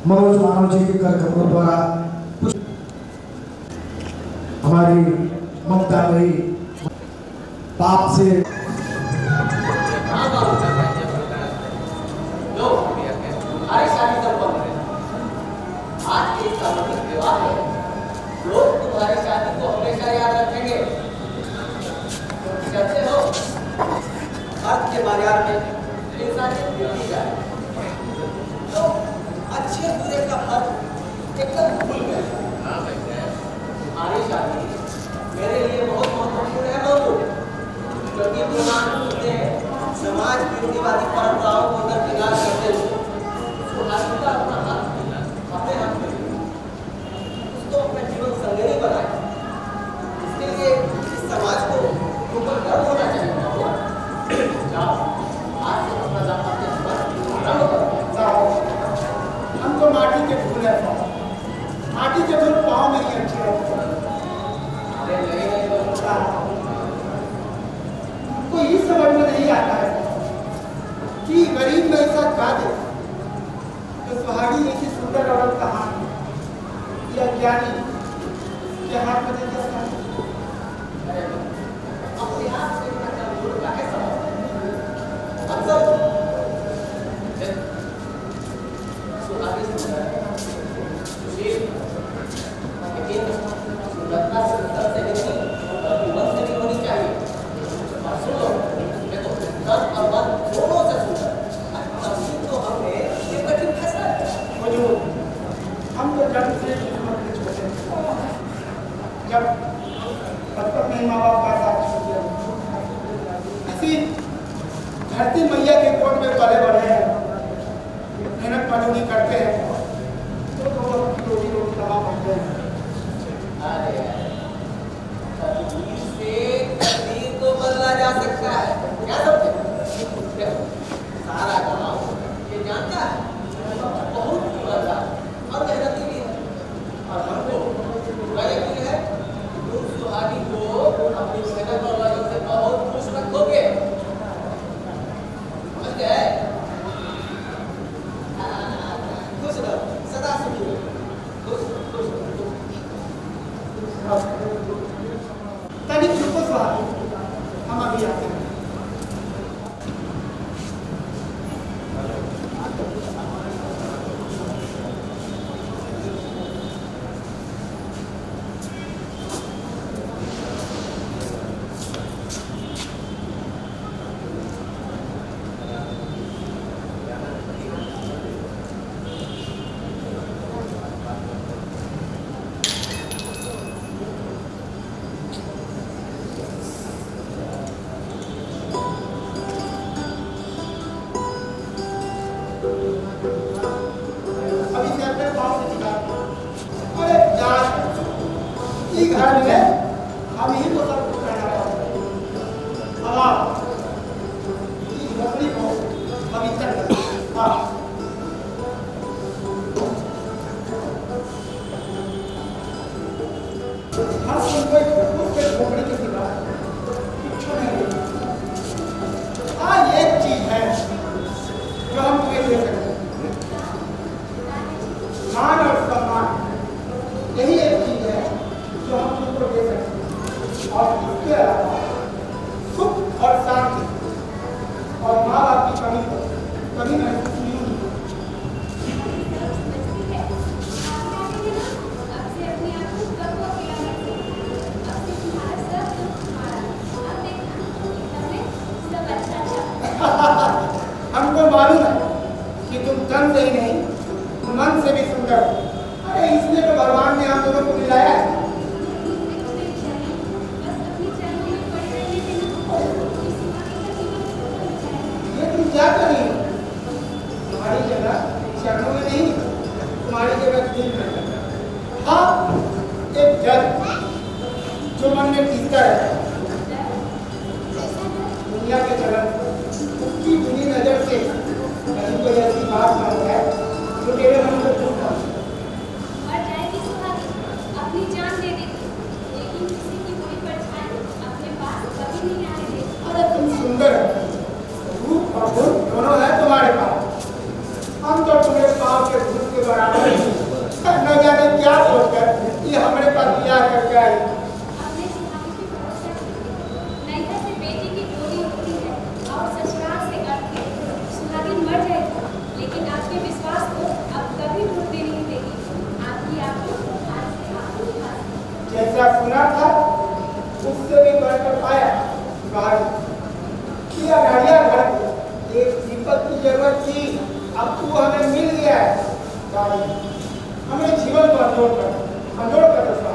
मनोज मानव जी के कर कमलों द्वारा हमारी ममता भाई पाप से आज के इस सामूहिक विवाह है, लोग तुम्हारी शादी को हमेशा याद रखेंगे। कहते हो अर्थ के बाजार में इंसानियत गिरती जाए, तो अच्छे बुरे का फर्क एकदम भूल गए। हमारी शादी मेरे लिए बहुत महत्वपूर्ण है बाबू, क्योंकि प्रमाण ने समाज की रूढ़िवादी परंपराओं को दरकिनार करते हुए सुहासिनी का अपना हाथ अपने हाथ में उसको अपना जीवन संगनी बनाए। इसके लिए इस समाज को ऊपर गर्व होना चाहिए। जाओ आज से अपना दाम्पत्य जीवन आरंभ करो। जाओ, हम तो माटी के फूल है, माटी के फूल पाँव में ही अच्छे लगते हैं। अरे नहीं बच्चा, हमको ये समझ में नहीं आता है कि गरीब में ऐसा गा दे तो सुहागी ऐसी सुंदर औरत का हाथ या ज्ञानी के हाथ में दे दिया। अपने हाथ से इतना दूर का है सब। अब सब सुहागी सुंदर सुशील, लेकिन सुंदरता सुंदर से नहीं मन से भी होनी चाहिए। और सुनो, मैं तो तन और मन दोनों से सुंदर, तभी तो हमने ये कठिन फैसला किया। हुजूर, हम तो जब से किस्मत के छोटे थे, जब बचपन में माँ बाप का साथ छोड़ दिया, ऐसी धरती मैया के कोट में पले बढ़े हैं, मेहनत मजदूरी करते हैं, तो रोजी रोटी तबाह करते हैं। अरे तकदीर से तकदीर को बदला जा सकता है, क्या समझे? सारा गाँव ये जानता है बहुत ईमानदार और मेहनती भी है, और हमको पूरा यकीन है तुम सुहागी को अपनी मेहनत और लगन से बहुत खुश रखोगे। समझ गए? खुश रहो, सदा सुखी रहो, खुश खुश तनिक चुप सुहागी, हम अभी आते हैं। घर में हम ही को सब कुछ करना पड़ता है। अब आप इस लकड़ी को पवित्र करें। हाँ, हर उसके झोपड़ी के सिवा कुछ नहीं है। हाँ, एक चीज है जो हम तुम्हें दे सकते हैं, मान और सम्मान। यही एक चीज है जो हम तुमको दे सकते हैं, और इसके अलावा सुख और शांति और माँ बाप की कमी को कभी महसूस नहीं होगी। हमको मालूम है कि तुम तन से ही नहीं मन से भी सुंदर हो। अरे इसलिए तो भगवान ने हम दोनों को मिलाया है। ये तुम क्या कर रही हो? तुम्हारी जगह चरणों में नहीं, तुम्हारी जगह दिल में। हाँ, एक जज जो मन में टीकता है दुनिया के जगत उसकी बुरी नजर से कहीं कोई ऐसी बात ना हो जाए जो तेरे मन को दुख पहुंचे। अपनी जान दे देती, लेकिन किसी की बुरी परछाई अपने पास कभी नहीं आने देती। अरे तुम सुंदर हो, रूप और गुण दोनों है तुम्हारे पास। हम तो तुम्हें पाँव के उसके बराबर नहीं। न जाने क्या सोचकर ये हमारे पास ब्याह करके आई। अपने सुहाग की तपस्या की। नैहर से बेटी की डोली उठती है और ससुराल से अर्थे सुहागिन मर जाएगी, लेकिन आपके विश्वास को अब कभी टूटने नहीं देगी। आपकी आंखों आज से आंखों खास। जैसा सुना था उससे भी बढ़कर पाया। भाई किया घड़िया घर को एक दीपक की जरूरत थी, अब तू हमें मिल गया है। भाई हमें जीवन को अंजोर कर दो हमें थोड़ा सा समय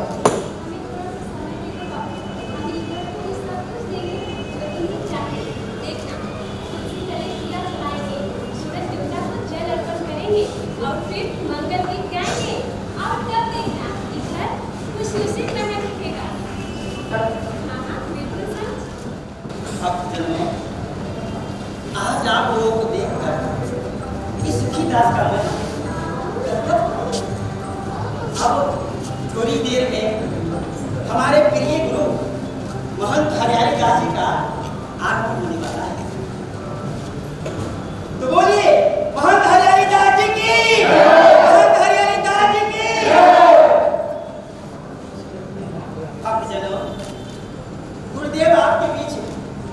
दे दो बाबू। हम ईश्वर को सब कुछ देंगे जो तुम्हें चाहिए। देखना, तुलसी तले दिया जलाएंगे, सूरज देवता को जल अर्पण करेंगे और फिर मंगल गीत गाएंगे। और तब देखना कि घर खुशियों से महक उठेगा। हाँ हाँ, बिल्कुल सच। भक्तजनों, आज आप लोगों को देखकर इस सुखीदास का मन अब थोड़ी देर में हमारे प्रिय गुरु महंत हरियाली दास जी का आगमन होने वाला है। तो बोलिए महंत हरियाली दास जी की, महंत हरियाली दास जी की। भक्तजनों, गुरुदेव आपके बीच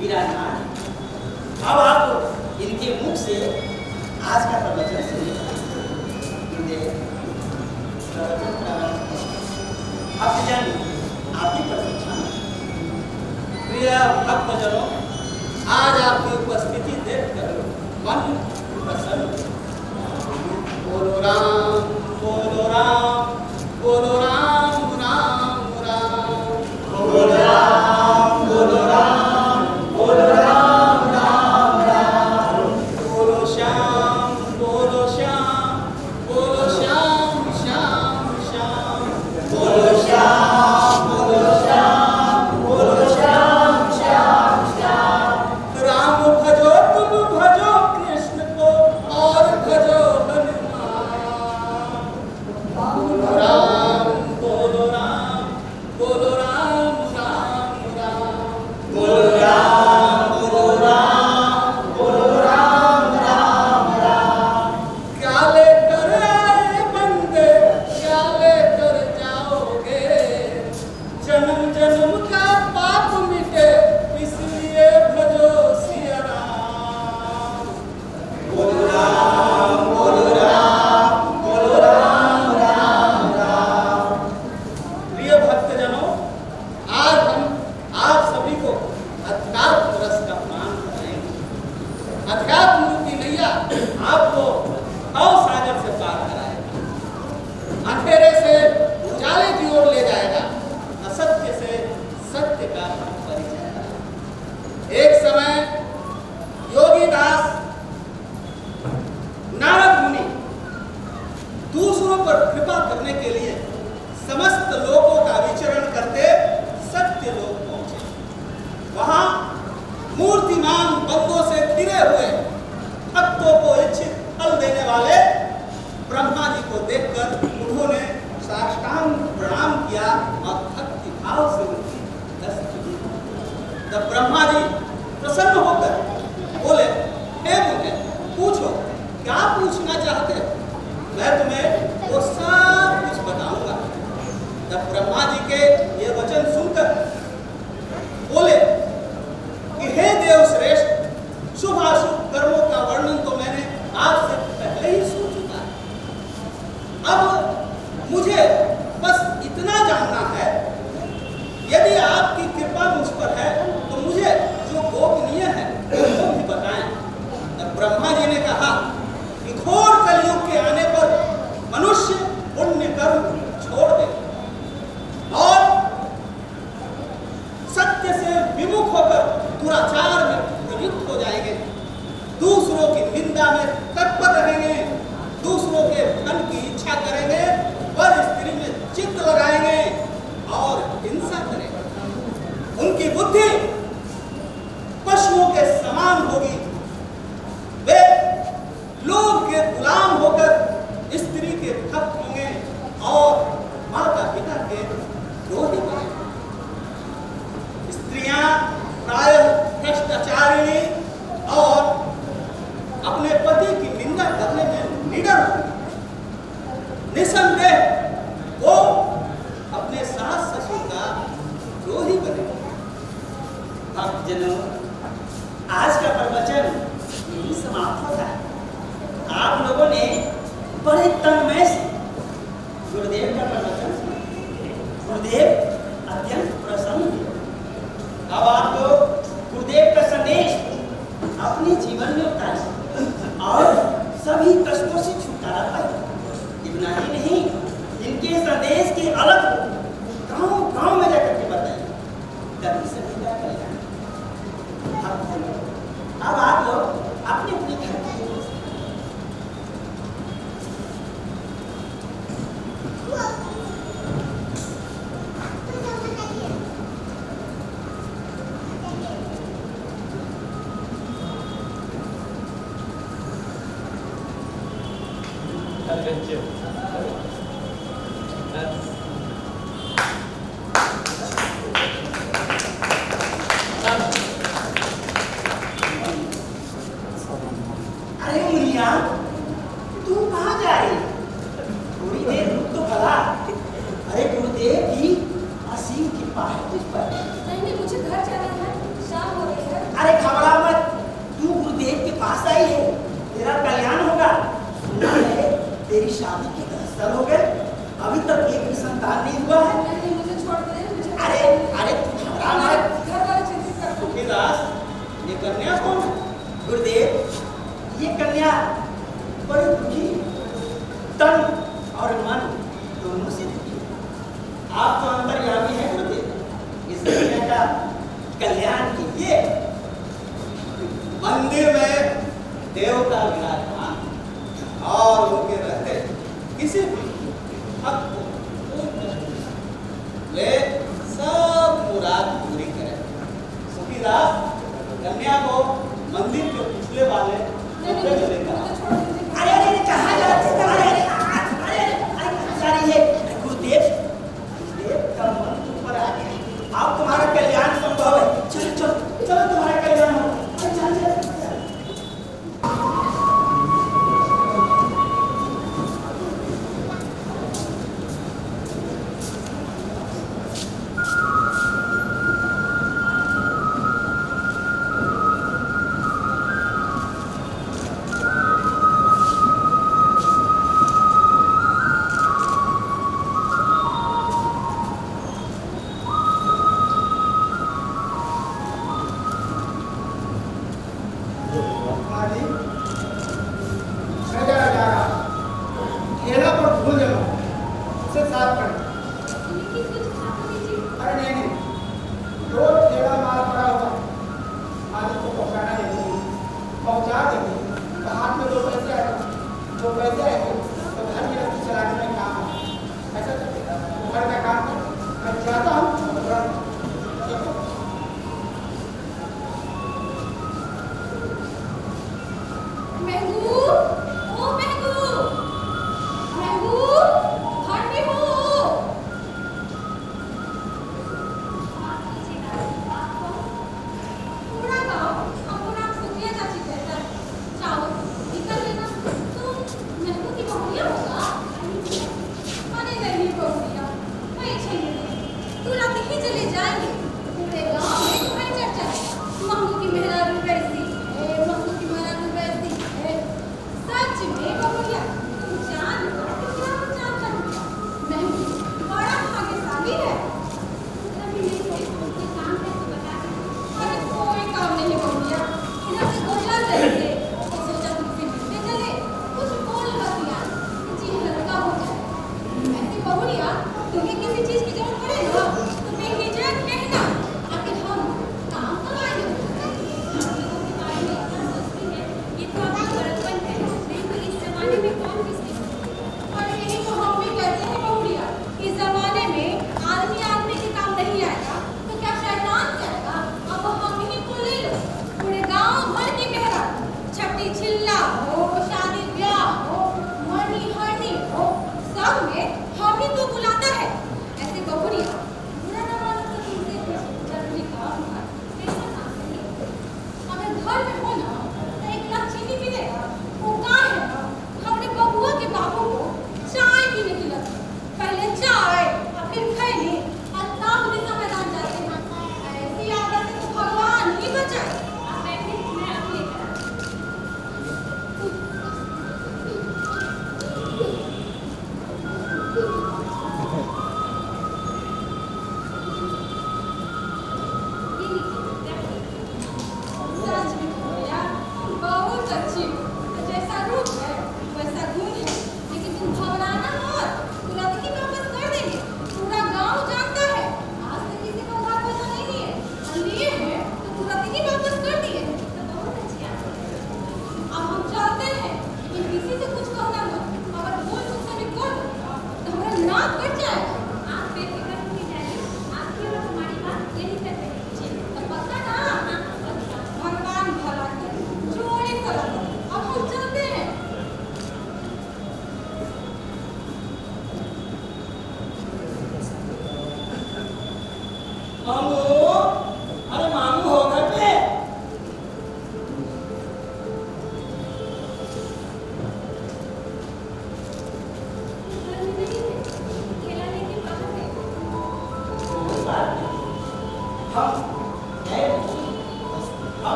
विराजमान है। अब आप इनके मुख से आज का प्रवचन सुनिए। गुरुदेव प्रवचन प्रारंभ करें। भक्तजन आपकी प्रतीक्षा में। प्रिय भक्तजनों, आज आपकी उपस्थिति देखकर मन प्रसन्न। बोलो राम, बोलो राम, बोलो राम, राम राम, बोलो राम, बोलो राम, बोलो राम, राम राम, बोलो श्याम, बोलो श्याम, बोलो श्याम, श्याम श्याम, बोलो श्याम, बोलो श्याम, बोलो श्याम, श्याम श्याम। राम भजो तुम भजो कृष्ण को और भजो हनुमान। बोलो राम, बोलो राम, बोलो राम, राम राम, बोलो राम, बोलो राम, बोलो राम, राम राम। क्या लेकर आए बंदे, क्या लेकर जाओगे? जन्म जन्म का पाप मिटे, इसलिए भजो सिया राम। बोलो राम, बोलो राम, बोलो राम, राम राम। प्रिय भक्तजनों, आज हम आप सभी को अध्यात्म रस का पान कराएंगे। अध्यात्म रूपी नैया आपको भव सागर से पार कराएगा, अंधेरे से उजाले की ओर ले जाएगा, असत्य से सत्य का परिचय कराएगा। एक समय योगी दास नारद मुनि दूसरों पर कृपा करने के लिए समस्त लोगों का विचरण करते सत्य लोक पहुंचे। वहां मूर्तिमान बंदों से घिरे हुए भक्तों को इच्छित फल देने वाले ब्रह्मा जी को देखकर उन्होंने साष्टांग प्रणाम किया और भक्ति भाव से उनकी दस्तक दी। तब ब्रह्मा जी प्रसन्न होकर बोले, हे मुझे पूछो, क्या पूछना चाहते हो? मैं तुम्हें वो सब कुछ बताऊंगा। तब ब्रह्मा जी के ये वचन सुनकर बोले कि हे देव श्रेष्ठ, शुभ अशुभ कर्मों का वर्णन तो मैंने आपसे पहले ही सुन चुका है। अब मुझे बस इतना जानना है, यदि आपकी कृपा मुझ पर है तो मुझे जो गोपनीय है वो भी बताएं। तब ब्रह्मा जी ने कहा कि घोर कलयुग के आने पर मनुष्य पुण्य कर्म छोड़ दे और सत्य से विमुख होकर दुराचार में प्रवृत्त हो जाएंगे, दूसरों की निंदा में तत्पर रहेंगे, दूसरों के धन की इच्छा करेंगे, पर स्त्री में चित्त लगाएंगे और हिंसा करेंगे। उनकी बुद्धि पशुओं के समान होगी। वे लोग के गुलाम होकर स्त्री के भक्त होंगे और माता पिता के द्रोही बनेंगे। स्त्रियां प्रायः भ्रष्टाचारिणी और अपने पति की निंदा करने में निडर होंगी। निसंदेह वो अपने सास ससुर का द्रोही बनेगा। भक्तजनों, आज का प्रवचन यही समाप्त होता है। आप लोगों ने बड़े तन्मय से गुरुदेव का प्रवचन सुना। गुरुदेव अत्यंत प्रसन्न हुए। अब आप लोग गुरुदेव का संदेश अपने जीवन में उतारें और सभी कष्टों से छुटकारा पाए। इतना ही नहीं, इनके संदेश की अलग गांव-गांव में जाकर के बताइए, तभी सभी का कल्याण। अब आप लोग अपने अपने घर अरे मुनिया, तू कहाँ जा रही? थोड़ी देर रुक तो भला। अरे गुरुदेव की असीम कृपा है तुझ पर। नहीं, मुझे घर जाना है, शाम हो रही है। अरे घबरा मत, तू गुरुदेव के पास आई है, तेरा कल्याण होगा। सुना है तेरी शादी के 10 साल हो गए, अभी तक एक भी संतान नहीं हुआ है। नहीं, मुझे छोड़ दे, मुझे अरे तू घबरा मत। घर वाले चिंतित करते हैं। तुलसीदास, ये कन्या कौन है? गुरुदेव, ये कन्या बड़ी दुखी, तन और मन दोनों से दुखी। आप तो अंतर्यामी हैं गुरुदेव, इस कन्या का कल्याण कीजिए। मंदिर में देवता विराजमान और उनके रहते किसी भी भक्त को कोई कष्ट नहीं। वे सब मुराद पूरी करें। सुखीदास, कन्या को मंदिर के पिछले वाले कमरे में लेकर। अरे कहाँ जा रही है? गुरुदेव का मन ऊपर आ गया। अब तुम्हारा कल्याण संभव है। चलो तुम्हारा कल्याण हो। चल।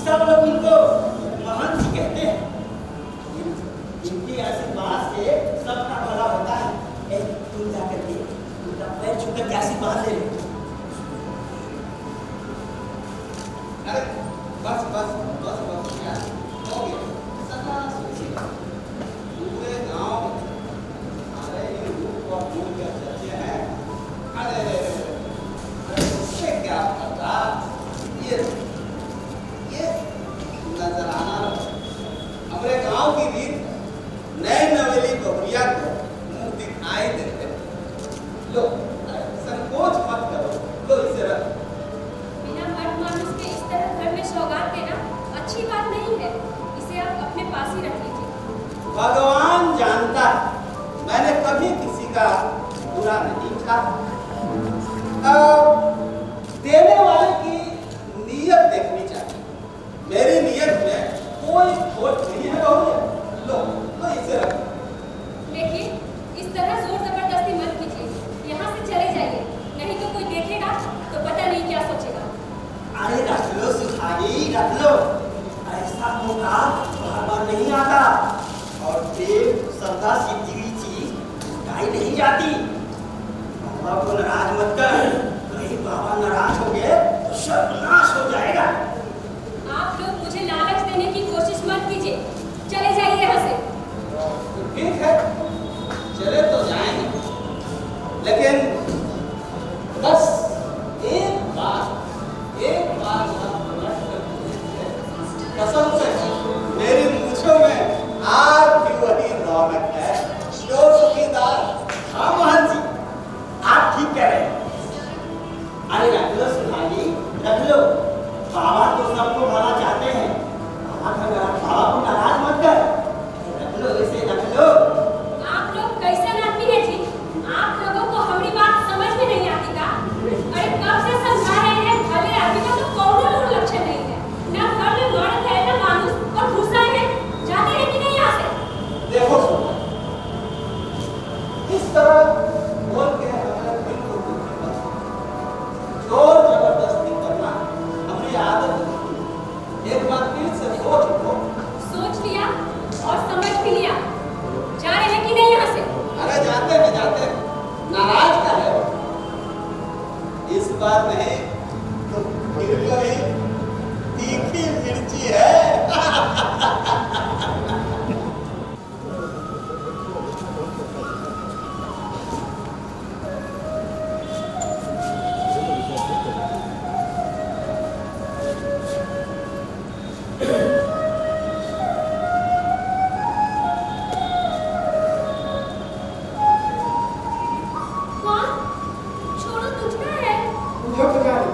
सब लोग इनको महंत जी कहते हैं। इनकी आशीर्वाद से सबका भला होता है। ए, तुम जाकर के उनका पैर छूकर के आशीर्वाद ले लो। अरे बस बस बस बस यार, हो गया। सदा सोचिए पूरे गांव अरे ये रूप और गुण के चर्चे हैं। अरे उससे क्या पता ये नजराना हमारे गांव की रीत नए नवेली बहुरिया को मुंह दिखाई देते। लो संकोच मत करो, लो इसे रख। बिना मर्द मानुस के इस तरह घर में सौगात देना अच्छी बात नहीं है। इसे आप अपने पास ही रख लीजिए। भगवान जानता मैंने कभी किसी का बुरा नहीं कहा। देने वाले की नीयत देखनी चाहिए। मेरी नीयत में कोई खोट नहीं है बहुरिया। लो लो इसे रख। देखिए, इस तरह जोर जबरदस्ती मत कीजिए। यहाँ से चले जाइए, नहीं तो कोई देखेगा तो पता नहीं क्या सोचेगा। अरे रख लो सुखारी, रख लो। ऐसा मौका बार बार नहीं आता और प्रेम श्रद्धा सीधी हुई चीज उठाई नहीं जाती। बाबा को नाराज मत कर, कहीं बाबा नाराज हो गए तो सर्वनाश हो जाएगा। आप लोग मुझे लालच देने की कोशिश मत कीजिए। चले जाइए यहाँ से। ठीक है, चले तो जाएंगे, लेकिन बस एक बार कसम से मेरी मूंछों में आज भी वही रौनक है जो सुखीदार। हाँ मोहन जी, आप ठीक कह रहे हैं। अरे रख लो सुहानी, रख लो। बाबा तो सबको भला चाहते हैं। बाबा को नाराज मत कर। रख लो इसे, रख लो। आप लोग कैसे आदमी है जी? आप लोगों को हमारी बात समझ में नहीं आती का? अरे कब से समझा रहे हैं, भले आदमी का तो कौनो मूल लक्षण नहीं है। ना घर में मर्द है ना मानुस, और घुसा है। जाते हैं कि नहीं यहाँ से? देखो सोना, इस तरह बोल के हमारे दिल को दुखी मत करो। जोर जबरदस्ती करना हमारी आदत नहीं। एक बार फिर से सोच लो। सोच लिया और समझ भी लिया। जा रहे हैं कि नहीं यहाँ से? अरे जाते हैं जाते हैं, नाराज का है। इस बार नहीं तो फिर कभी तीखी मिर्ची है। कौन? छोड़ो, तुझका है। मुझे बजा दो।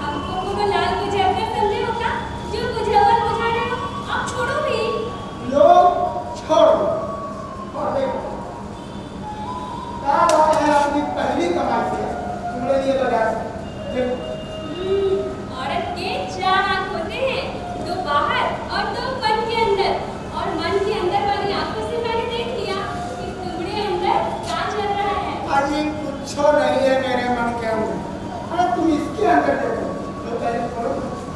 हमको कोनो लाल बुझाकर समझे हो क्या? जो बुझावर बुझा रहे हो, अब छोड़ो भी। लोग छोड़ दो और देखो क्या बात है। अपनी पहली कमाई से तुम्हारे लिए बजा देखो। औरत के चार आंख होते हैं, दो बाहर और दो मन के अंदर। और मन के अंदर वाली आंखों से मैंने देख लिया कि तुम्हारे अंदर क्या चल रहा है। अरे कुछ नहीं है मेरे मन के अंदर। अरे तुम इसके अंदर देखो तो पहले करो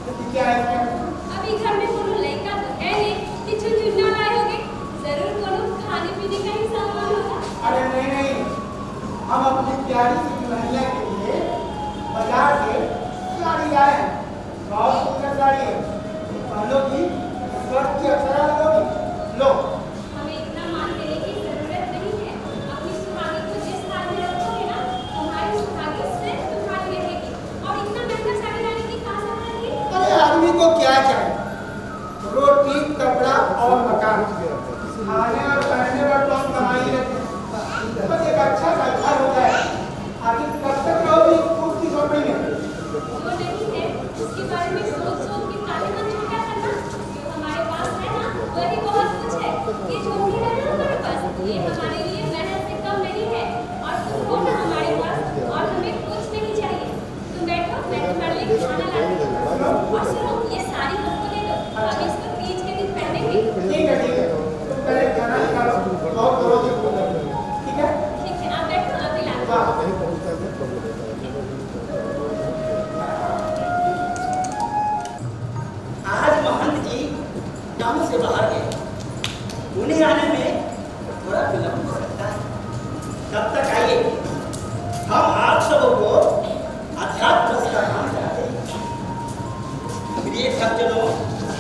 तो क्या है इसके अंदर। अभी घर में कोनो लड़का तो है नहीं कि चुनचुना लाए होगे। जरूर कोनो खाने पीने का ही सामान होगा। अरे नहीं नहीं, हम अपनी प्यारी सी दुल्हनिया के लिए बाजार से साड़ी लाए हैं। बहुत सुंदर साड़ी है, पहनोगी स्वर्ग की अप्सरा लगोगी। लो हमें इतना मान देने की जरूरत नहीं है। अपनी सुहागी को जिस हाल में रखोगे ना, तुम्हारी सुहागी सिर्फ तुम्हारी रहेगी। और इतना महंगा साड़ी लाने की कहाँ जरूरत थी? अरे आदमी को क्या चाहिए? रोटी, कपड़ा और मकान। खाने और पहनने पर तो हम कमाई रखते हैं। बस एक अच्छा सा घर हो जाए। आगे कब तक रहोगी उसकी झोपड़ी में? जो नहीं है उसके बारे में सोच सोच के काले मन छोटा करना। जो हमारे पास है ना, वही बहुत कुछ है। ये झोपड़ी है ना हमारे पास, ये हमारे लिए मेहनत से कम नहीं है। और तुम हो ना हमारे पास, और हमें कुछ नहीं चाहिए। तुम बैठो, मैं तुम्हारे लिए खाना लाती हूँ। और सुनो, ये साड़ी हमको दे दो। हम इसको तीज के दिन पहनेंगे। ठीक है ठीक है, तुम पहले खाना निकालो और करोगे। ठीक है ठीक है, आप बैठो, अभी लाती हूँ। वाह। आज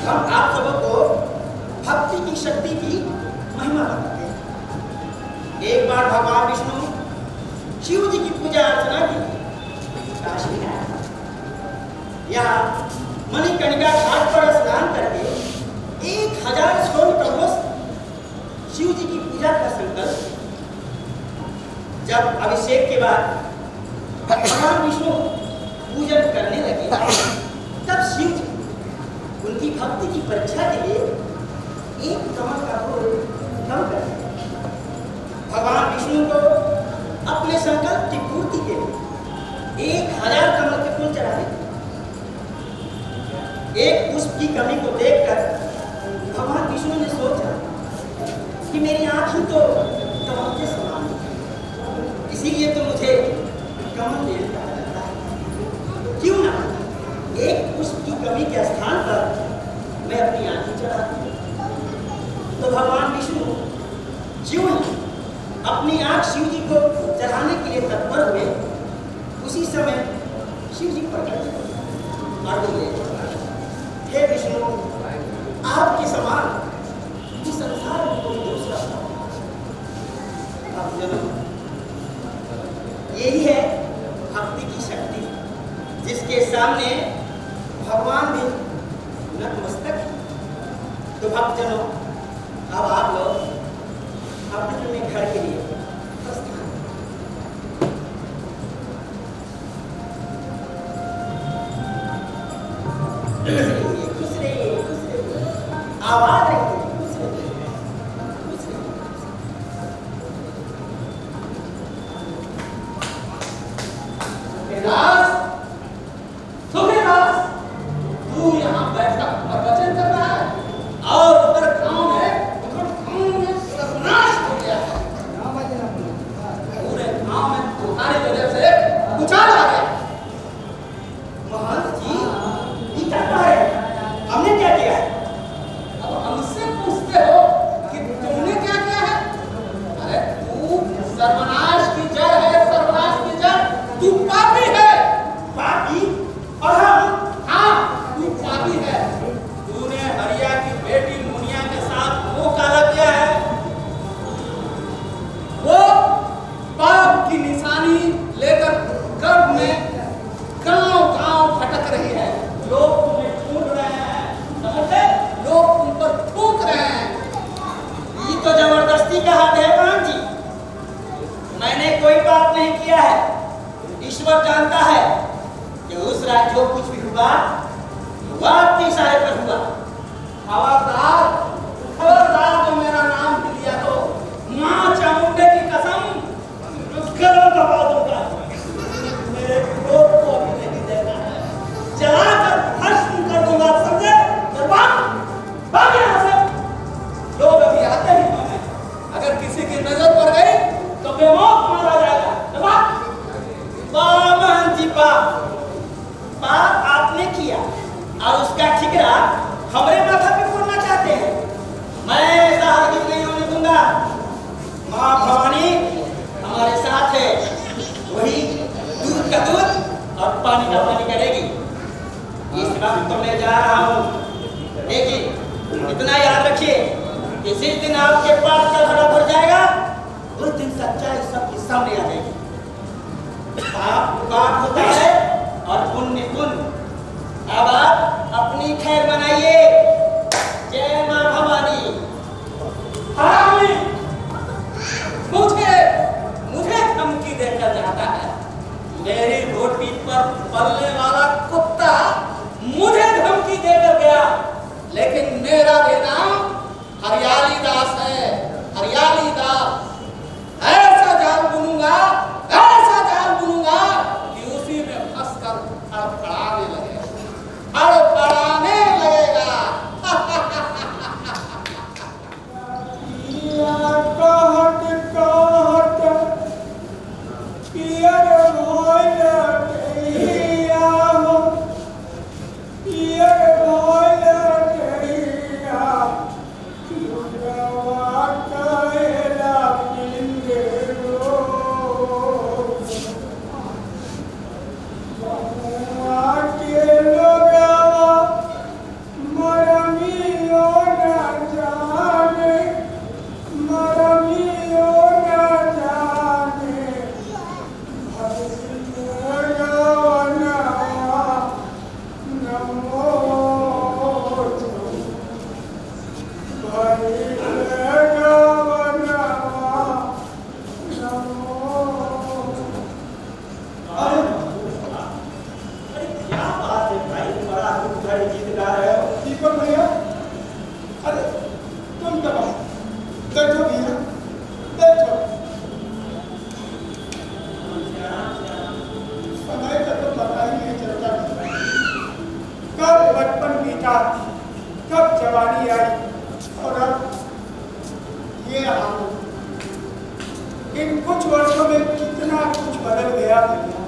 हम आप सबों को भक्ति की शक्ति की महिमा बताते हैं। एक बार भगवान विष्णु शिव जी की पूजा अर्चना की काशी में आया। यहाँ मणिकर्णिका घाट पर स्नान करके 1000 स्वर्ण कलश शिव जी की पूजा का संकल्प। जब अभिषेक के बाद भगवान विष्णु पूजन करने लगे, तब शिव जी उनकी भक्ति की परीक्षा के लिए एक कमल का फूल कम कर दिया। भगवान विष्णु को अपने संकल्प की पूर्ति के लिए 1000 कमल के फूल चढ़ाने। एक पुष्प की कमी को देखकर भगवान विष्णु ने सोचा कि मेरी आंख ही तो कमल के समान है, इसीलिए तो मुझे कमल देव कहा जाता है। क्यों ना एक पुष्प की कमी के स्थान पर मैं अपनी आंखें चढ़ा दूं। तो भगवान विष्णु ज्यों ही अपनी आंख शिव जी को चढ़ाने के लिए तत्पर हुए, उसी समय शिव जी प्रकट हुए और बोले, हे विष्णु, आपके समान इस संसार में कोई दूसरा आप जरूर। यही है भक्ति की शक्ति, जिसके सामने भगवान भी नतमस्तक है। तो भक्तजनों, अब आप लोग अपने अपने घर के लिए प्रस्थान। खुश रहिए, आवाज रखिए, खुश रहिए, खुश रहिए। सुखदास, तू यहाँ बैठा और वचन कर रहा है और उधर गांव में सर्वनाश हो गया है। पूरे गांव में तुम्हारी वजह से उछाल आ गया। महंत जी, ये क्या कह रहे हैं? हमने क्या किया है? अब हमसे पूछते हो कि तुमने क्या किया है? अरे तू सर्वनाश की जड़ है, सर्वनाश की जड़। तू पापी है। पापी? और हाँ, तू पापी है। तूने हरिया की बेटी मुनिया के साथ मुंह काला किया है। वो पाप की निशानी लेकर गर्भ में गांव-गांव भटक रही है। लोग तुम्हें ढूंढ रहे हैं, समझे? लोग तुम पर थूक रहे हैं। ये तो जबरदस्ती का हाथ है भगवान जी। मैंने कोई पाप नहीं किया है। ईश्वर जानता है कि उस रात जो कुछ भी हुआ, वह आपके इशारे पर हुआ। खबरदार जो मेरा नाम भी लिया तो मां चामुंडे की कसम गला दबा दूंगा। मेरे क्रोध को अभी नहीं देना है, जलाकर भस्म कर दूंगा, समझे? भाग यहाँ से। लोग अभी आते ही हैं, अगर किसी की नजर पड़ गई तो बेमौत मारा जाएगा। महंत जी, पाप आपने किया और उसका ठिकरा हमारे माथा पे फोड़ना चाहते हैं। मैं ऐसा हरगिज नहीं होने दूंगा। मां भवानी हमारे साथ है, वही दूध का दूध और पानी का पानी करेगी। इस वक्त तो मैं जा रहा हूँ, लेकिन इतना याद रखिए कि जिस दिन आपके पास का घड़ा भर जाएगा, उस दिन सच्चाई सबके सामने आ जाएगी। पाप होता है और पुण्य पुण्य। अब आप अपनी खैर मनाइए। जय मां भवानी। मुझे धमकी देकर जाता है। मेरी रोटी पर पलने वाला कुत्ता मुझे धमकी देकर गया, लेकिन मेरा भी नाम हरियाली दास है। हरियाली दास। ऐसा जाल बुनूंगा, ऐसा जाल बुनूंगा कि उसी में फंसकर फड़फड़ाने लगेगा, फड़फड़ाने लगेगा। Wow. जा रहे हो? दीपक भैया, अरे तुम कब आओ? बैठो भैया, बैठो। समय का तो पता ही नहीं चलता, कब बचपन बीता, कब जवानी आई और अब ये हाल। इन कुछ वर्षों में कितना कुछ बदल गया भैया,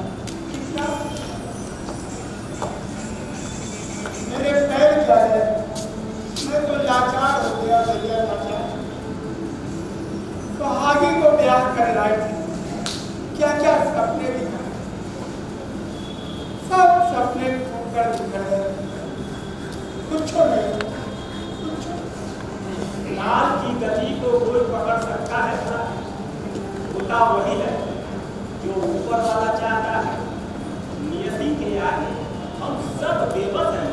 कितना। मेरे पैर क्या है, मैं तो लाचार हो गया भैया, लाचार। सुहागी को ब्याह कर लाए थे, क्या क्या सपने दिखाए, सब सपने खोकर दिख गए, कुछ नहीं, कुछ। लाल की गति को कोई पकड़ सकता है क्या? होता वही है जो ऊपर वाला चाहता है। नियति के आगे हम सब बेबस हैं।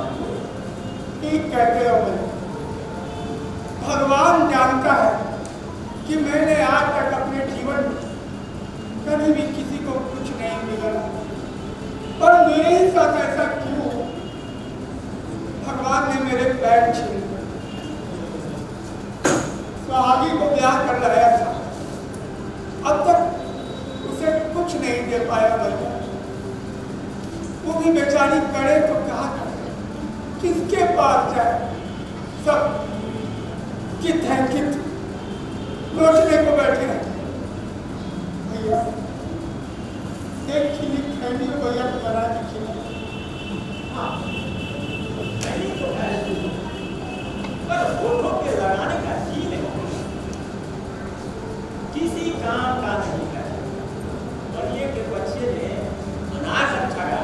ठीक कहते हो भाई, भगवान जानता है कि मैंने आज तक अपने जीवन में कभी भी किसी को कुछ नहीं मिला, पर मेरे ही साथ ऐसा क्यों? भगवान ने मेरे पैर छीन लिए। सुहागी को ब्याह कर लाया था, अब तक उसे कुछ नहीं दे पाया भैया। वो भी बेचारी करे तो कहाँ करे, किसके पास जाए? सब कित है कित, सोचने को बैठे हैं भैया। एक खिली खैनी भैया बना के खिला। हाँ, नहीं तो है, पर फोटो के लगाने का जी नहीं, किसी काम का नहीं है। और ये के बच्चे ने अनाज अच्छा गा।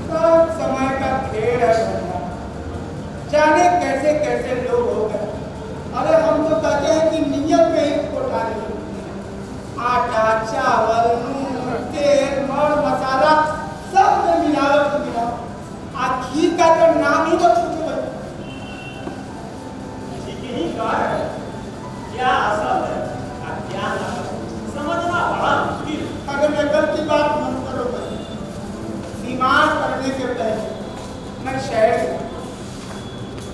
सब समय का खेल है भैया, जाने कैसे कैसे लोग हो गए। अरे हम तो कहते हैं कि नियत में ही खोटा नहीं, आटा चावल नून तेल मर मसाला सब में मिलावट मिलाओ। घी का तो नाम ही मत पूछो भाई। ठीक ही कहा है, क्या असल है और क्या नकल, समझना बड़ा मुश्किल। अगर नकल की बात मत करो भाई। बीमार पड़ने के पहले मैं शहर गया,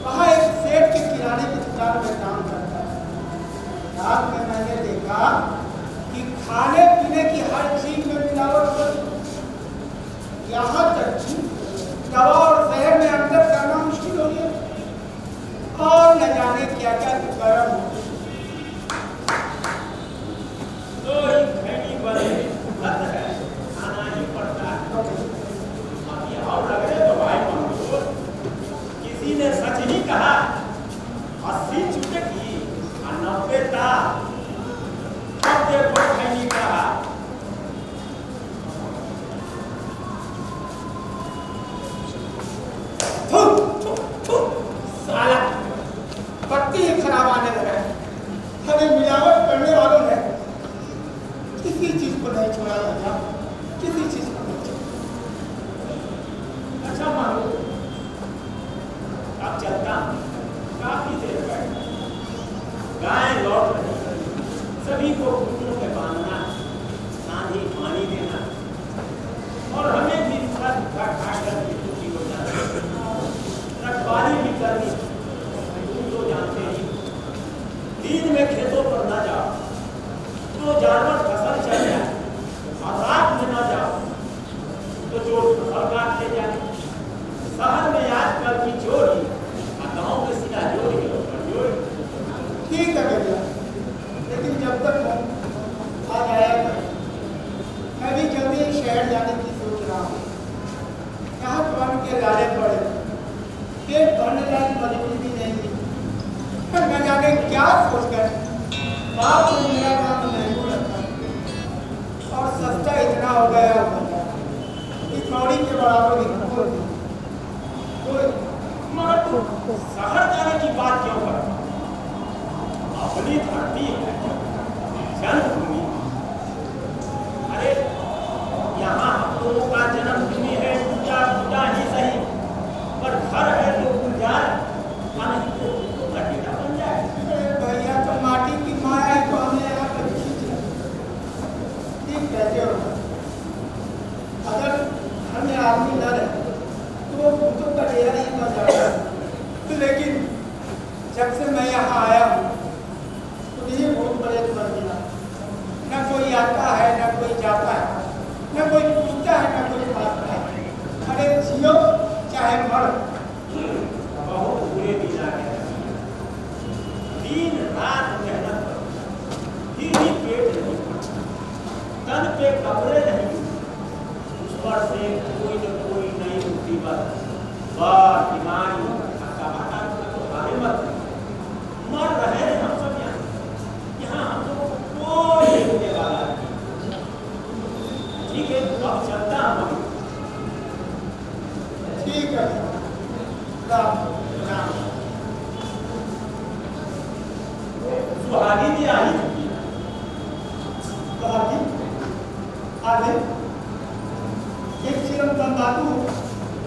वहाँ एक सेठ के किराने की दुकान में काम करता है। रात में मैंने देखा कि खाने पीने की हर चीज में मिलावट हो रही है। यहाँ तक कि दवा और शहर में अंतर करना मुश्किल हो गया और न जाने क्या क्या गर्म हो गया। तो ही खैनी बने लत है, खाना ही पड़ता है। बाकी और लग रहे तो भाई मंगो, किसी ने सच ही कहा 80 चुटकी और 90 ता। अब देखो खैनी कहा साला पत्ती ही खराब आने लगा है। अरे मिलावट करने वालों ने किसी चीज को नहीं छोड़ा भैया, किसी चीज को नहीं छोड़ा। अच्छा मानो अब चलता हूँ, काफी देर बैठ गाय लौट रही, सभी को घुटनों में बांधना, साथ ही पानी देना और हमें भी थोड़ा धक्का खा कर छुट्टी हो जाती, रखवाली भी करनी। तुम तो जानते ही, दिन में खेतों पर न जाओ तो जानवर फसल चल जाए, और रात में न जाओ तो चोर फसल काट ले जाए। शहर में आजकल की चोरी और गाँव में सीधा चोरी और चोरी। ठीक है भैया, लेकिन जब तक हम आ जाया करें, मैं भी जल्दी शहर जाने की सोच रहा हूँ। यहाँ बन के लाले पड़े, पेट भरने लायक मजबूरी भी नहीं थी। पर न जाने क्या सोच कर बाप ने मेरा काम महंगू रखा और सस्ता इतना हो गया कि कौड़ी के बराबर ही कोई। मगर तुम शहर जाने की बात क्यों करते? अपनी धरती है, जन्मभूमि। अरे यहाँ हम लोगों का जन्मभूमि है, पूजा पूजा ही सही, पर घर है तो गुलजार, नहीं तो घटीला बन जाए। भैया तो माटी की माया ही तो हमें यहाँ पर खींच है। ठीक कहते हो, अगर घर में आदमी न रहे तो वो भूतों का डेरा ही बन जाता है। वाह ईमान तो बारे मत मर रहे हैं हम सब यहाँ हम लोगों को कोई नहीं होने वाला है। ठीक है अब चलता हम ठीक है राम राम। सुहागी भी आ ही चुकी है। सुहागी आ गई। एक चिरम तंबाकू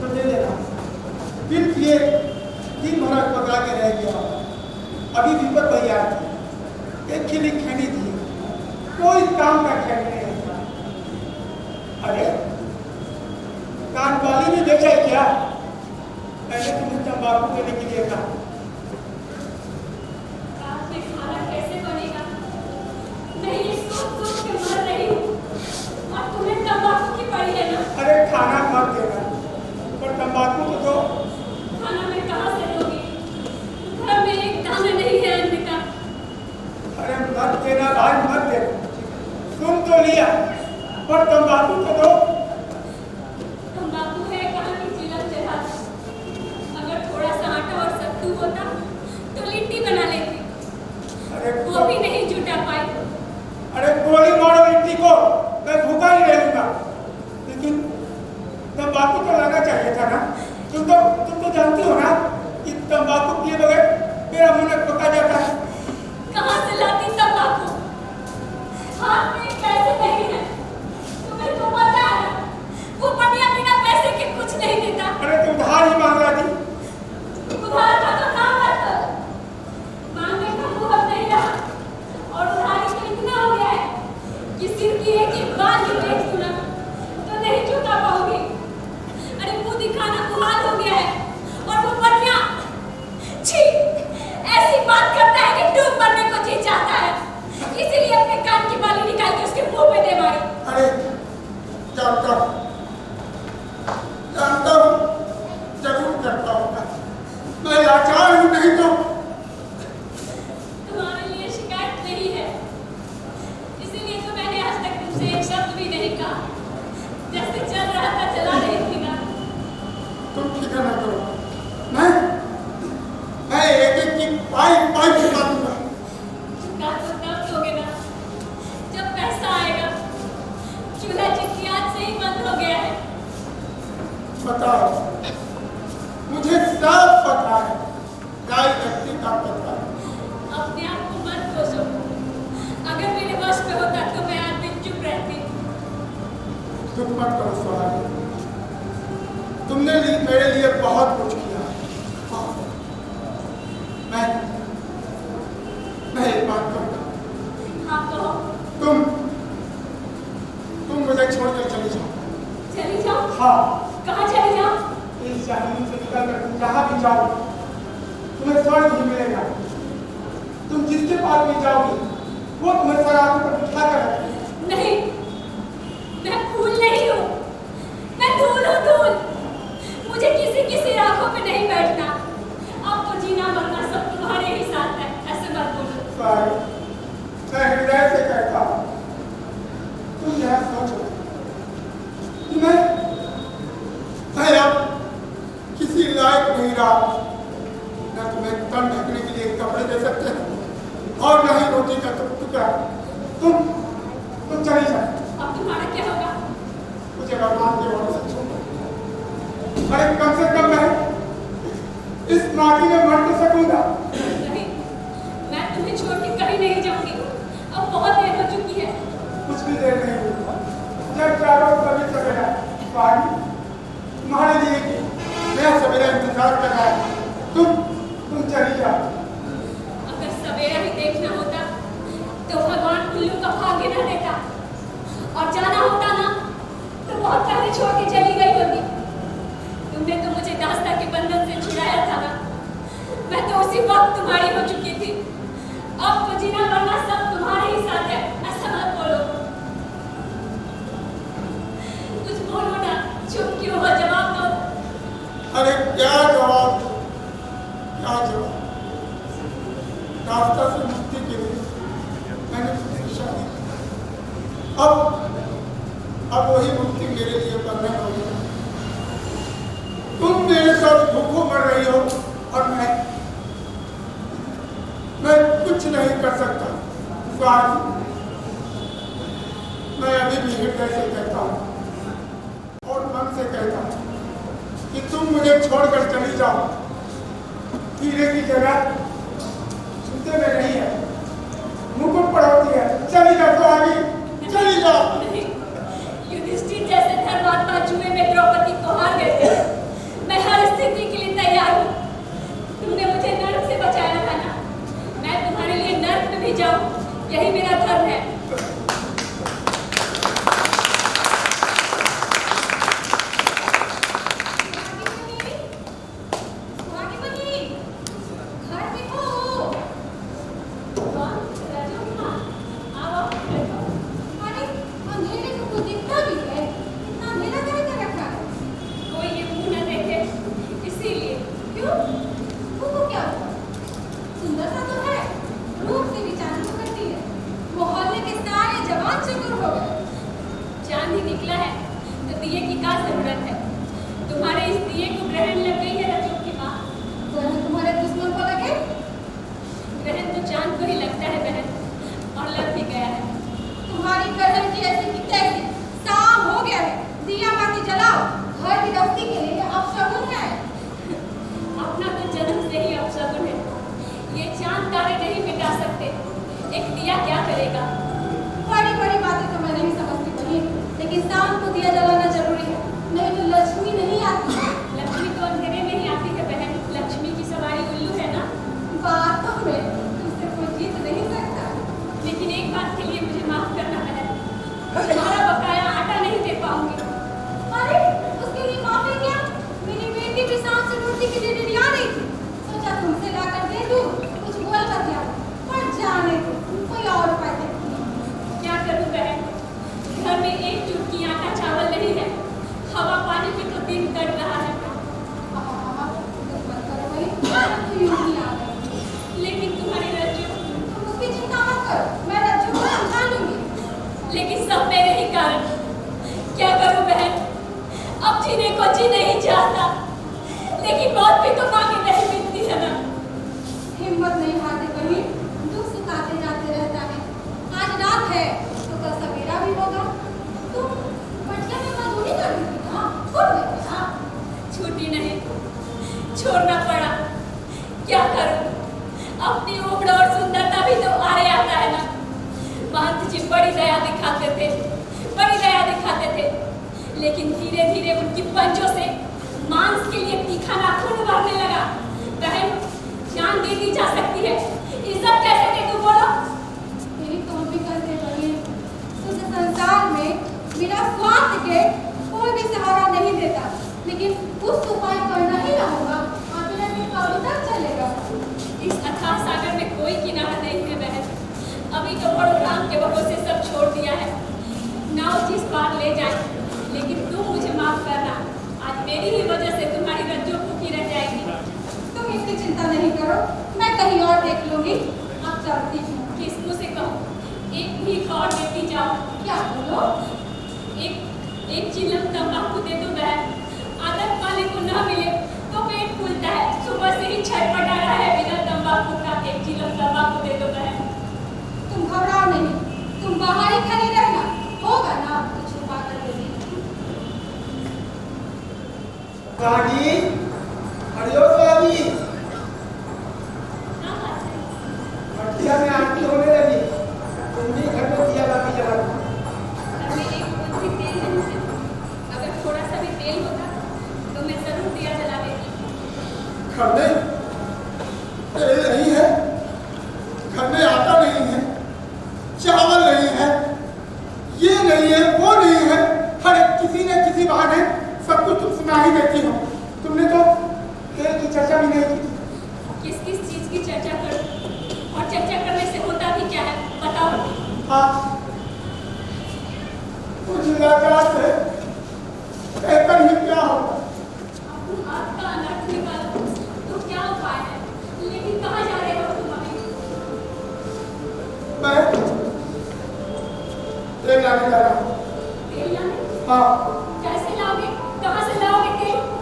तो दे देना। फिर ये दिन भर पका के रह गया। अभी विपत भैया थी, एक खिली खैनी थी, कोई काम का खैनी नहीं था। अरे कानवाली ने बेचा है क्या? मैंने तुम्हें तंबाकू देने के लिए कहा। रात में खाना कैसे बनेगा? मैं ये सोच सोच के मर रही हूँ और तुम्हें तंबाकू की पड़ी है ना? अरे खाना मत देना, पर तंबाकू तो दो। खाना मैं कहाँ से दूंगी? घर में एक दाना नहीं है अन्न का। अरे मत देना भाई, मत देना। सुन तो लिया, पर तंबाकू तो दो। तंबाकू है कहाँ की चिलम जला। अगर थोड़ा सा आटा और सत्तू होता तो लिट्टी बना लेती, अरे वो भी नहीं जुटा पाई। अरे गोली मारो लिट्टी को, मैं भूखा ही रहूंगा। लेकिन तंबाकू तो लाना चाहिए था ना। तुम तो जानती हो ना कि तंबाकू पिए बगैर मेरा मुंह पका जाता है। कहाँ से लाती तंबाकू? हाथ में पैसे नहीं है। तुम्हें तो पता है ना, वो पनिया बिना पैसे के कुछ नहीं देता। अरे तुम उधार ही मांग रहा थी। उधार का तो नाम मत लो। मांगने का मुंह अब नहीं रहा और उधारी तो इतना हो गया है कि सिर की एक बात ही देख सुना तो नहीं चुका पाओगे। अरे मुंह दिखाना मुहाल हो गया है और वो पनिया छी ऐसी बात करता है कि डूब मरने को जी चाहता है। इसीलिए अपने कान की बाली निकाल के उसके मुंह पे दे मारी। अरे जानता हूँ, जरूर करता हूँ। मैं लाचार हूँ, नहीं तो तुम्हारे लिए शिकायत नहीं है, इसीलिए तो मैंने आज तक तुमसे एक शब्द भी नहीं कहा। जैसे चल रहा था चला रही थी ना। तुम फिक्र न करो। मैं एक की पाई चुका दूंगा। चुका तो तब दोगे ना जब पैसा आएगा। चूल्हा जितनी आज से ही बंद हो गया है। बताओ, मुझे सब पता है, क्या व्यक्ति का पता है। अपने आप को मत कोसो। अगर मेरे वश में होता तो मैं आज दिन चुप रहती। दुख मत करो सुहागी, तुमने मेरे लिए बहुत कुछ किया। मैं एक बात कहूँ। हाँ कहो। तुम मुझे छोड़कर चली जाओ। चली जाओ? हाँ, कहाँ चली जाओ? इस जमीन से निकलकर तुम जहाँ भी जाओ तुम्हें स्वर्ग ही मिलेगा। तुम जिसके पास भी जाओगी वो तुम्हें सर आंखों पर बिठा कर रखेगी। नहीं, मैं फूल नहीं हूँ, मैं धूल हूँ, धूल। मुझे किसी की सिर आंखों पे नहीं बैठना। अब तो जीना मरना सब तुम्हारे ही साथ है, ऐसे मत बोलो। सॉरी, मैं हृदय से कहता हूँ, तुम यह सोचो कि मैं अब किसी लायक नहीं रहा। न तुम्हें तन ढकने के लिए कपड़े दे सकते हैं और न ही रोटी का टुकड़ा। तुम चली जाओ। अब तुम्हारा क्या होगा? मुझे भगवान के वालों से छोड़ो। अरे कम से कम मैं इस माटी में मर तो सकूंगा। नहीं, मैं तुम्हें छोड़ के कहीं नहीं जाऊंगी। अब बहुत देर हो चुकी है। कुछ भी देर नहीं हुई। जब चारों तभी सवेरा पानी तुम्हारे लिए मैं सवेरा इंतजार कर रहा है। तुम चली जाओ। अगर सवेरा ही देखना होता तो भगवान उल्लू का भाग्य न देता, और जाना होता ना तो बहुत पहले छोड़ के चली गई होती। तुमने तो मुझे दास्ता के बंधन से छुड़ाया था ना। मैं तो उसी वक्त तुम्हारी हो चुकी थी। अब तो जीना मरना सब तुम्हारे ही साथ है, ऐसा मत बोलो। कुछ बोलो ना, चुप क्यों हो? जवाब दो। अरे क्या जवाब, क्या जवाब। रास्ता से मुक्ति के लिए मैंने तुमसे शादी की। अब वही मुक्ति मेरे लिए बंधन हो गया। तुम मेरे साथ मर रही हो और मैं कुछ नहीं कर सकता। स्वामी, मैं अभी भी हृदय से कहता हूँ और मन से कहता हूँ कि तुम मुझे छोड़कर चली जाओ। हीरे की जगह जूते में नहीं है, मुकुट पर होती है। चली जाओ स्वामी, चली जाओ। युधिष्ठिर जैसे धर्मात्मा जुए में द्रौपदी को हार गए थे। मैं हर स्थिति के लिए तैयार हूँ। तुमने मुझे नर्क से बचाया था ना, मैं तुम्हारे लिए नर्क में भी जाऊँ, यही मेरा धर्म है।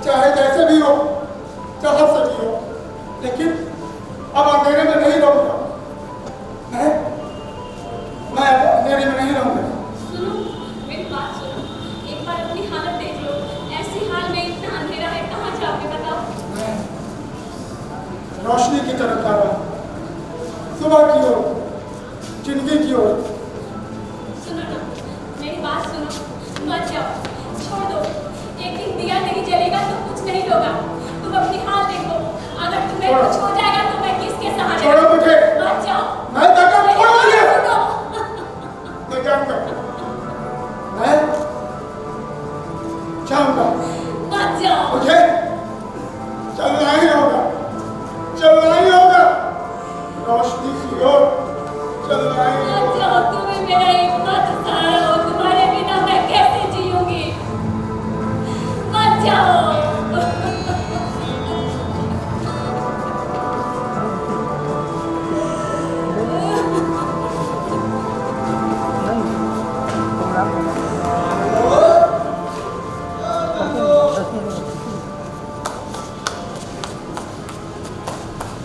चाहे जैसे भी हो, चाहे रोशनी की तरफ आ रहा, सुबह की ओर, जिंदगी की ओर। सुनो ना, मेरी बात सुनो, मत जाओ, छोड़ दो। एक दिन दिया नहीं जलेगा तो कुछ नहीं होगा। तुम अपनी हाल देखो, अगर तुम्हें छोड़ो। कुछ हो जाएगा तो मैं किसके सहारे? छोड़ो मुझे। मत जाओ। मैं तक मेरी छोड़ो मुझे। बात सुनो। मैं जाऊंगा, मैं जाऊंगा। मत जाओ। मुझे चलना ही होगा, चलना ही होगा, रोशनी की ओर चलना ही होगा। मत जाओ, तुम्हें मेरा एकमात्र सहारा हो। तुम्हारे बिना मैं कैसे जीऊंगी? मत जाओ।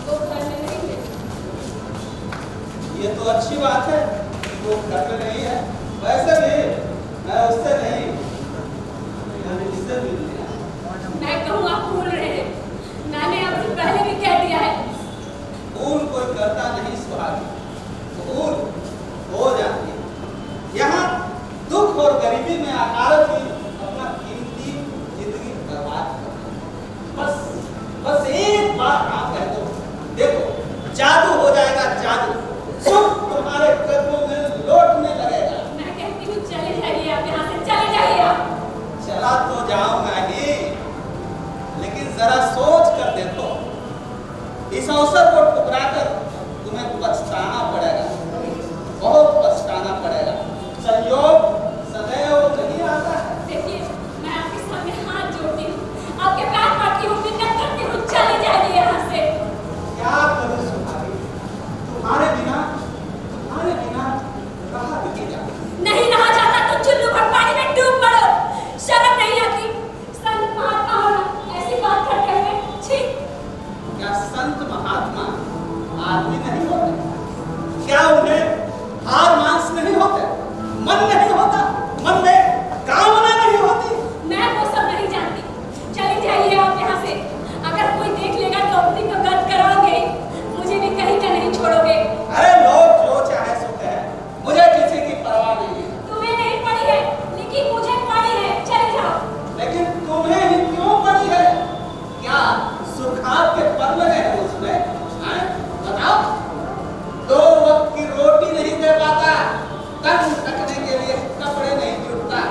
वो घर में नहीं है। ये तो अच्छी बात है कि वो घर में नहीं है। वैसे भी मैं उससे नहीं, मैंने इससे मिल लिया। मैं कहूँ आप भूल रहे हैं। मैंने आपसे पहले भी कह दिया है। भूल कोई करता नहीं सुहागी, भूल हो जाती है। यहाँ दुख और गरीबी में अकालत ही अपना कीमती जिंदगी बर्बाद कर दो। बस एक बार हाँ कह दो, देखो जादू हो जाएगा, जादू। सुख तुम्हारे कदमों में लौटने लगेगा। मैं कहती हूँ चले जाइए आप यहाँ से, चले जाइए आप। चला तो जाऊंगा ही, लेकिन जरा सोच कर देखो, इस अवसर को ठुकराकर तुम्हें पछताना पड़ेगा, बहुत पछताना पड़ेगा। संयोग सदैव नहीं आता है। देखिए, मैं आपके सामने हाथ जोड़ती हूँ, आपके पैर पड़ती हूँ, मिन्नत करती हूँ, चले जाइए यहाँ से। क्या करूं सुहागी, तुम्हारे बिना कहाँ बिकेगा। नहीं रहा जाता तो चुल्लू भर पानी में डूब पड़ो। शर्म नहीं आती? संत महात्मा होना ऐसी बात करते हुए, छी। क्या संत महात्मा आदमी नहीं होते? क्या उन्हें हार मांस नहीं होते? मन नहीं होता? मन में कामना नहीं होती? मैं वो सब नहीं जानती। चली जाइए आप यहाँ से। अगर कोई देख लेगा तो अपनी तो गद कराओगे, मुझे भी कहीं का नहीं छोड़ोगे। अरे लोग जो चाहे सो कहे, मुझे किसी की परवाह नहीं है। तुम्हें नहीं पड़ी है, लेकिन मुझे पड़ी है। चले जाओ। लेकिन तुम्हें ही क्यों पड़ी है? क्या सुखाव के पल लगे हैं उसमें? हैं? बताओ। 2 वक्त की रोटी नहीं दे पाता, तन ढकने के लिए कपड़े नहीं जुटता।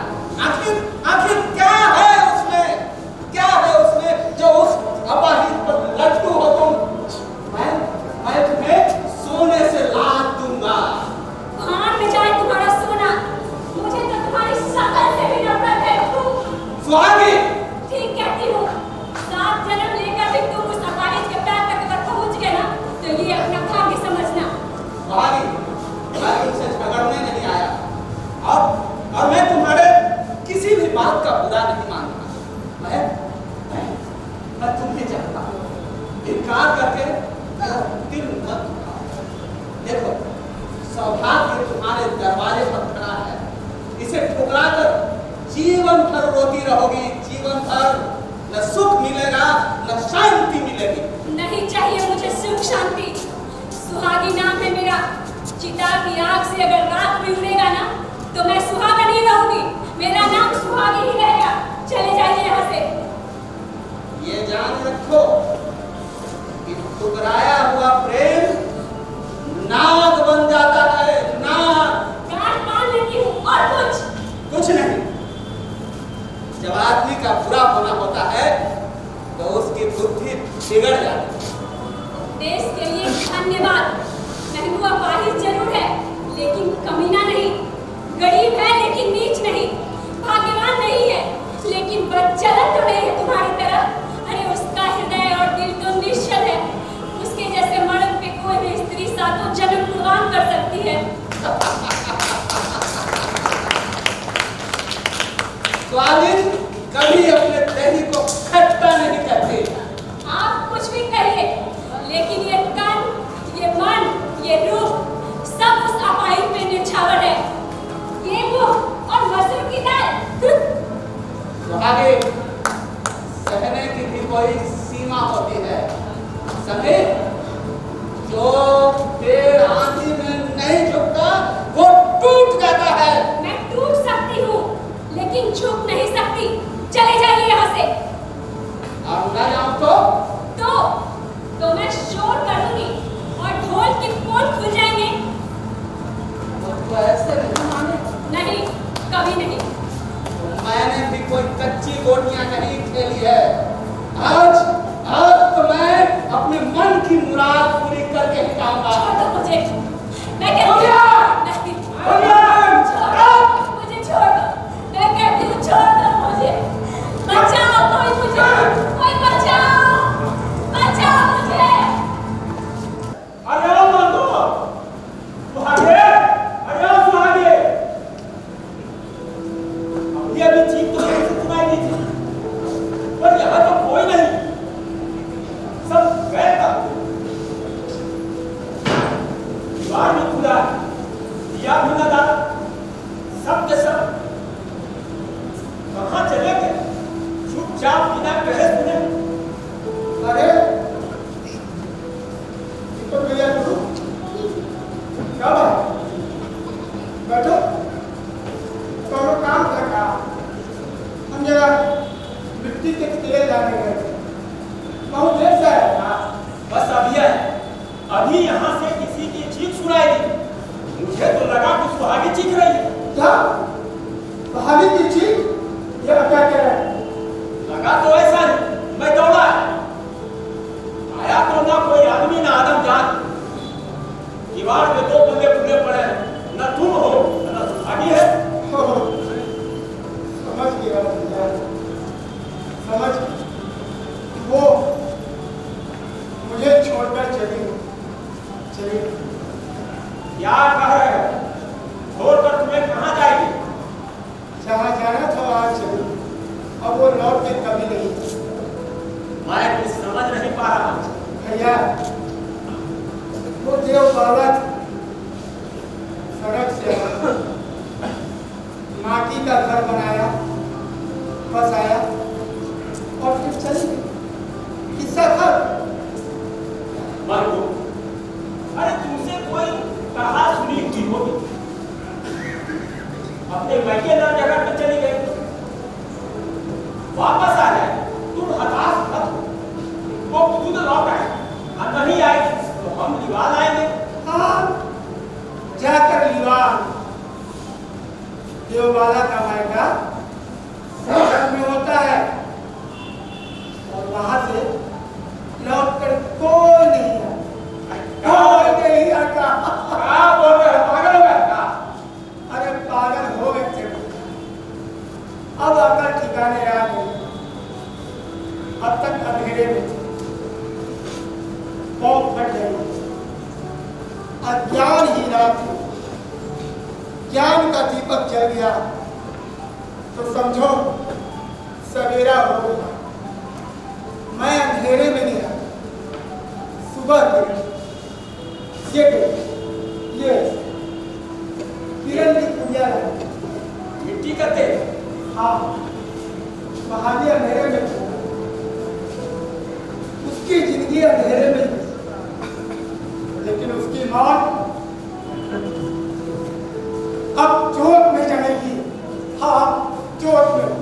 आखिर क्या है उसमें? क्या है उसमें जो उस अपाहिज पर लट्टू हो तुम? मैं तुम्हें सोने से लाद दूंगा। भान में जाए तुम्हारा सोना, मुझे तो तुम्हारी शक्ल से भी नफरत है। सुहागी, ठीक कहती हूँ। 7 जन्म लेकर भी तुम उस अपाहिज के पैर तक अगर पहुँच गए ना, तो ये अपना भाग्य समझना। सुहागी, मैं तुमसे झगड़ने नहीं आया, और मैं तुम्हारे किसी भी बात का बुरा नहीं मानता। मैं तुम्हें चाहता हूँ, इनकार करके मेरा दिल मत दुखाओ। देखो, सौभाग्य तुम्हारे दरवाजे पर खड़ा है, इसे ठुकराकर जीवन भर रोती रहोगी, जीवन भर न सुख मिलेगा न शांति मिलेगी। नहीं चाहिए मुझे सुख शांति। सुहागी नाम है मेरा। चिता की आग से अगर रात में उड़ेगा ना, तो मैं सुहागा नहीं रहूंगी। मेरा नाम सुहागी ही रहेगा। चले जाइए यहाँ से। ये जान रखो कि ठुकराया हुआ प्रेम नाग बन जाता है, नाग। गांठ बांध लेती हूँ और कुछ नहीं। जब आदमी का बुरा होना होता है तो उसकी बुद्धि बिगड़ जाती है। देश के लिए धन्यवाद। महबूबा अपाहिज जरूर है, लेकिन कमीना नहीं। गरीब है लेकिन नीच नहीं। भाग्यवान नहीं है, लेकिन बदचलन तो नहीं है तुम्हारी तरह। अरे उसका हृदय और दिल तो निश्चल है। उसके जैसे मर्द पे कोई भी स्त्री 7 जन्म कुर्बान कर सकती है। स्वाधीन कभी अपने दही को खट्टा नहीं करते। आप कुछ भी कहिए, लेकिन ये तन, ये मन, ये रूप सब उस अपाहिज पे निछावर है। ये वो और मसूर की दाल। सुहागे, सहने की भी कोई सीमा होती है। समझे? जो पेड़ आंधी में नहीं झुकता वो टूट जाता है। मैं टूट सकती हूँ लेकिन झुक नहीं सकती। चले जाइए यहाँ से। और न जाऊं तो मैं शोर करूंगी और ढोल के पोल खुल जाएंगे। तो ऐसे नहीं माने। नहीं, कभी नहीं। मैंने भी कोई कच्ची गोटियां नहीं खेली है। आज तो मैं अपने मन की मुराद पूरी करके ही जाऊंगा। छोड़ दो मुझे। मैं कहती भैया! नहीं। भैया! छोड़ दो मुझे, छोड़ दो। मैं कहती हूँ छोड़ दो मुझे। बचाओ कोई मुझे, कोई बचाओ, बचाओ मुझे। अरे आओ बंदो, सुहागे, अरे आओ सुहागे। अभी चीख तो कैसे सुनाई दी थी, पर यहाँ तो कोई नहीं, सब गए था। दीवार भी खुला, दिया भी न डाला, सब के सब कहाँ चले गए? चुपचाप बिना कहे सुने। अरे तो भैया गुरु क्या बात? बैठो। दोनों काम कर रहा। हम जरा मिट्टी के तेल लाने गए थे। बहुत देर से आया था। बस अभी यहाँ से किसी की चीख सुनाई दी। मुझे तो लगा कि सुहागी चीख रही है। क्या भाभी की चीख? ये क्या कह रहा है? लगा तो ऐसा ही। मैं दौड़ा, आया तो ना कोई आदमी ना आदम जान। दीवार पे दो बंदे खुले पड़े हैं, न तुम हो न सुहागी है। समझ गया भैया, समझ गया। वो मुझे छोड़कर चली क्या कह रहे हो? छोड़कर तुम्हें कहाँ जाएगी? जहाँ जाना था वहाँ चली। अब वो लौट के कभी नहीं। मैं कुछ समझ नहीं पा रहा। भैया वो देव बालक सड़क से माटी का घर बनाया, बसाया और फिर चली गई। किस्सा था। मरको, अरे तुमसे कोई कहा सुनी हुई होगी। अपने मैके ना जगह पे चली गई, वापस आ जाए। तुम हताश मत हो, वो खुद लौट आए। और नहीं आए तो हम दीवार आएंगे। हाँ, जाकर लीवान देवबाला का मायका सड़क में होता है और वहां से लौट कर कोई नहीं आता। कोई नहीं आता। क्या बोल रहे हो? पागल हो गए क्या? अरे पागल हो गए थे। अब आकर ठिकाने आ गए। अब तक अंधेरे में थे। बहुत फट गई। अज्ञान ही रात थी। ज्ञान का दीपक जल गया तो समझो सवेरा हो गया। मैं अंधेरे में नहीं रहा। सुबह गई। ये किरण की पूजा है। मिट्टी का तेल। हाँ, महादेव अंधेरे में था। उसकी जिंदगी अंधेरे में थी, लेकिन उसकी मौत अब जोत में चलेगी। हाँ, जोत में।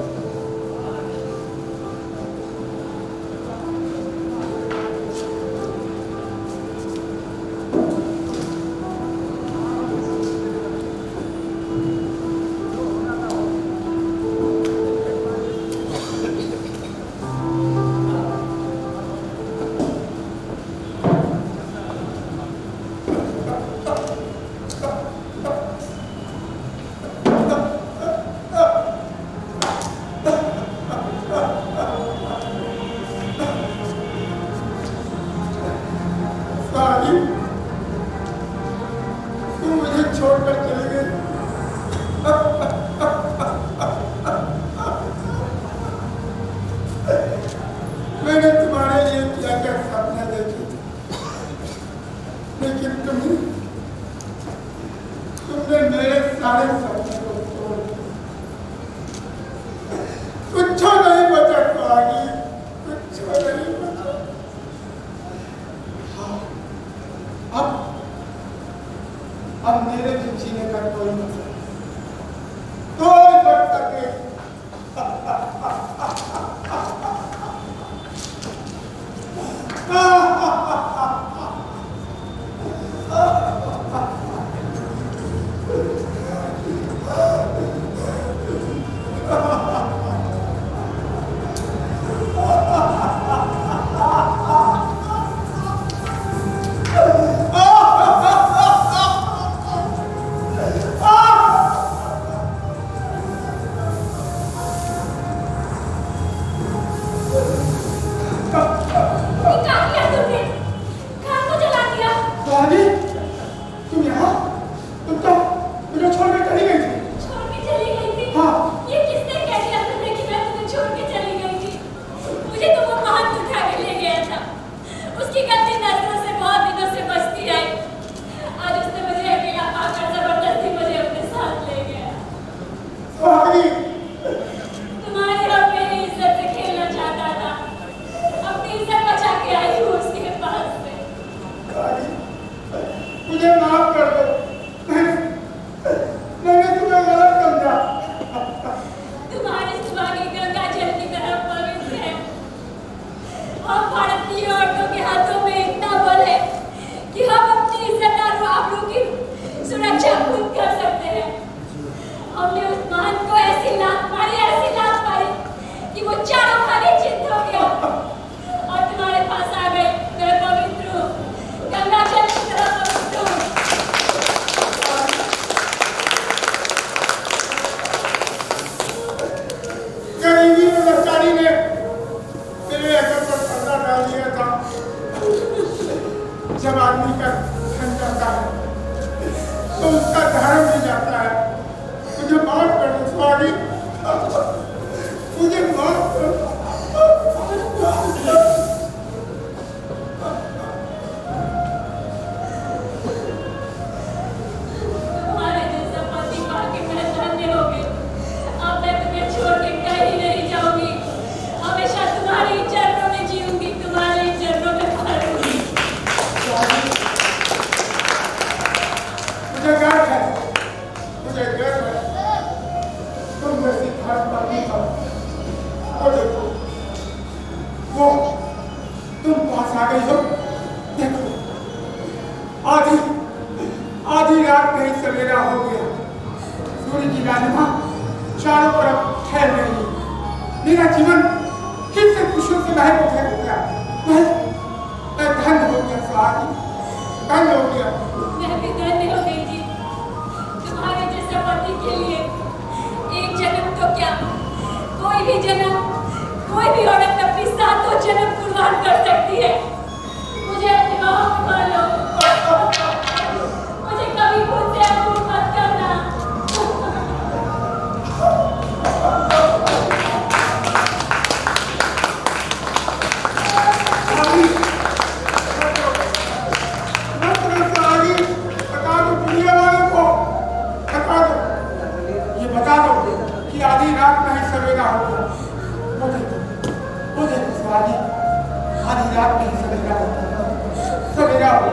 अब मेरे भी जीने का कोई मतलब कोई मकसद नहीं। जब आदमी का धन जाता है तो उसका धर्म भी जाता है। मुझे माफ कर दो स्वामी, मुझे माफ कर दो। तुम्हारे जैसा पति पाके मैं धन्य हो गई। अब मैं तुम्हें छोड़ के कहीं नहीं जाऊंगी। हमेशा तुम्हारे ही चरणों में जीऊंगी, तुम्हारे ही चरणों में मरूंगी। मुझे गर्व है, मुझे गर्व है तुम जैसी धर्मपत्नी पर। वो देखो, वो तुम पास आ गई हो। देखो, आधी रात में ही सवेरा हो गया। सूर्य की लालिमा चारों तरफ फैल रही है। मेरा जीवन फिर से खुशियों से महक उठे हो गया। मैं धन्य हो गया स्वामी, धन्य हो गया। मैं भी धन्य हो गई जी। तुम्हारे जैसे पति के लिए एक जन्म तो क्या, कोई भी जन्म, कोई भी औरत अपनी सातों जन्म कुर्बान कर सकती है। मुझे अपनी बाहों में भर लो, मुझे कभी खुद से दूर मत करना। आधी रात में ही सवेरा हो गया। वो देखो स्वामी, आधी रात में ही सवेरा हो गया। सवेरा हो